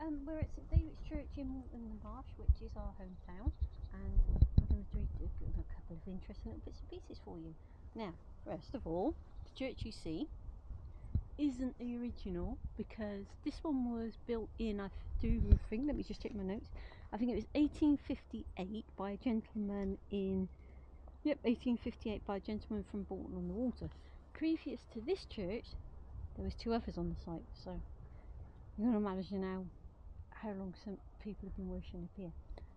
We're at St David's Church in Moreton-In-Marsh, which is our hometown, and we're going to do a couple of interesting little bits and pieces for you. Now, first of all, the church you see isn't the original, because this one was built in, let me just check my notes, I think it was 1858 by a gentleman in, 1858 by a gentleman from Moreton-on-the-Water. Previous to this church, there was two others on the site, so you can imagine how long some people have been worshipping up here.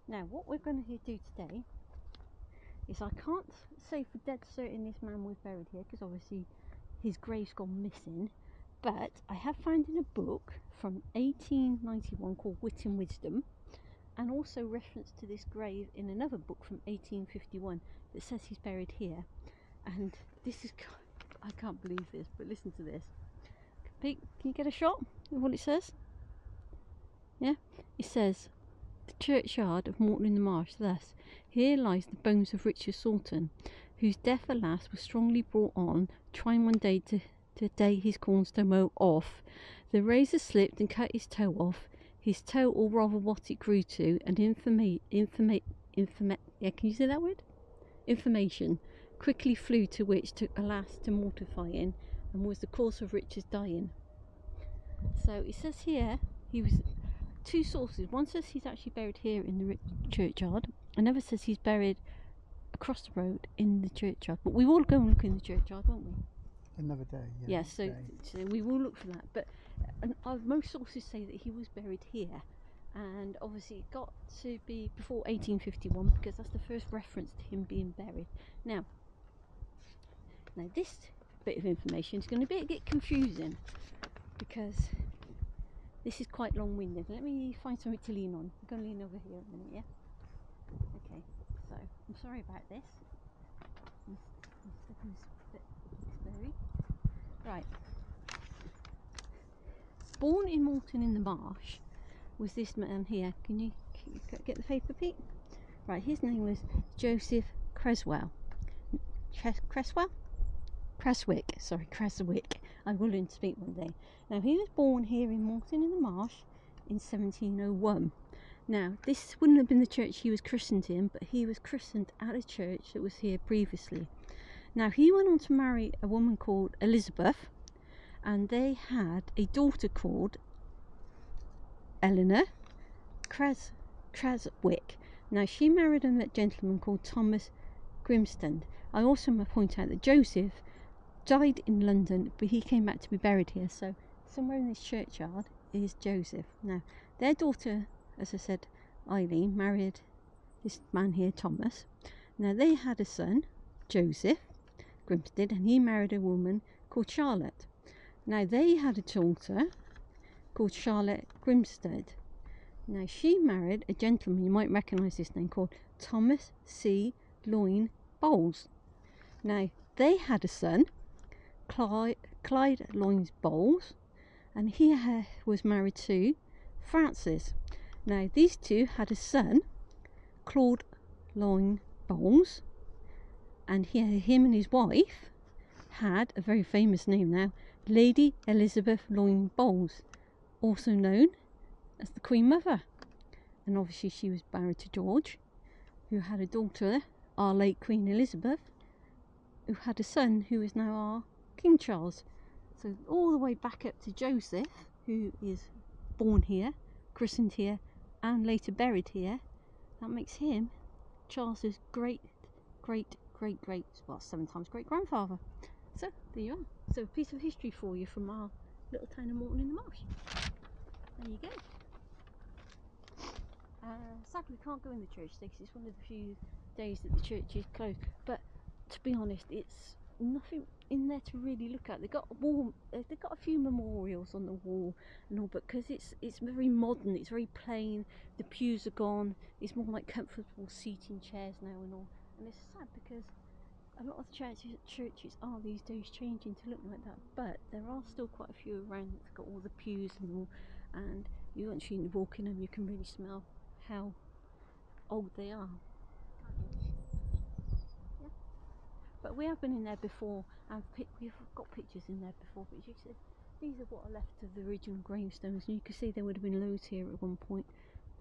Now, what we're going to do today is, I can't say for dead certain this man was buried here, because obviously his grave's gone missing, but I have found in a book from 1891 called Wit and Wisdom, and also reference to this grave in another book from 1851 that says he's buried here. And this is, I can't believe this, but listen to this. Pete, can you get a shot of what it says? Yeah, it says, the churchyard of Moreton-In-Marsh, thus, here lies the bones of Richard Salton, whose death alas was strongly brought on, trying one day to day his cornerstone mow off. The razor slipped and cut his toe off, his toe, or rather what it grew to, and can you say that word? Information quickly flew, to which took alas to mortifying, and was the cause of Richard's dying. So it says here, he was, two sources. One says he's actually buried here in the churchyard. Another says he's buried across the road in the churchyard. But we will go and look in the churchyard, won't we? Another day, yeah. Yes, so we will look for that. But most sources say that he was buried here. And obviously it got to be before 1851, because that's the first reference to him being buried. Now this bit of information is going to be a bit confusing, because this is quite long-winded. Let me find something to lean on. I'm going to lean over here a minute, yeah? Okay, so I'm sorry about this. Right. Born in Moreton-In-the-Marsh was this man here. Can you get the paper, Pete? Right, his name was Joseph Creswick. I will learn to speak one day. Now, he was born here in Moreton-In-the-Marsh in 1701. Now, this wouldn't have been the church he was christened in, but he was christened at a church that was here previously. Now, he went on to marry a woman called Elizabeth, and they had a daughter called Eleanor Creswick. Now, she married a gentleman called Thomas Grimston. I also must point out that Joseph died in London, but he came back to be buried here. So somewhere in this churchyard is Joseph. Now, their daughter, as I said, Eileen, married this man here, Thomas. Now, they had a son, Joseph Grimston, and he married a woman called Charlotte. Now, they had a daughter called Charlotte Grimsted. Now, she married a gentleman, you might recognise this name, called Thomas C. Loyne Bowles. Now, they had a son, Clyde Loyne Bowles, and he was married to Frances. Now, these two had a son, Claude Loyne Bowles, and him and his wife had a very famous name now, Lady Elizabeth Loyne Bowles, also known as the Queen Mother. And obviously she was married to George, who had a daughter, our late Queen Elizabeth, who had a son who is now our King Charles. So all the way back up to Joseph, who is born here, christened here, and later buried here. That makes him Charles's great, well, 7 times great grandfather. So there you are. So a piece of history for you from our little town of Moreton-In-the-Marsh. There you go. Sadly, we can't go in the church today, because it's one of the few days that the church is closed. But to be honest, it's nothing in there to really look at. They've got a few memorials on the wall and all, but because it's very modern, it's very plain. The pews are gone. It's more like comfortable seating chairs now and all. And it's sad, because a lot of churches are these days changing to look like that, but there are still quite a few around that's got all the pews and all, and you actually walk in them, you can really smell how old they are. Yeah. But we have been in there before, and we've got pictures in there before, but These are what are left of the original gravestones, and you can see there would have been loads here at one point,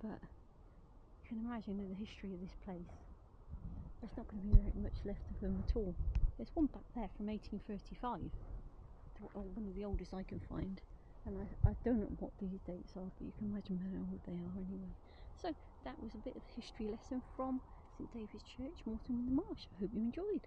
but you can imagine the history of this place. There's not going to be very much left of them at all. There's one back there from 1835, one of the oldest I can find, and I don't know what these dates are, but you can imagine how old they are anyway. So that was a bit of a history lesson from St David's Church, Moreton-In-Marsh. I hope you enjoyed.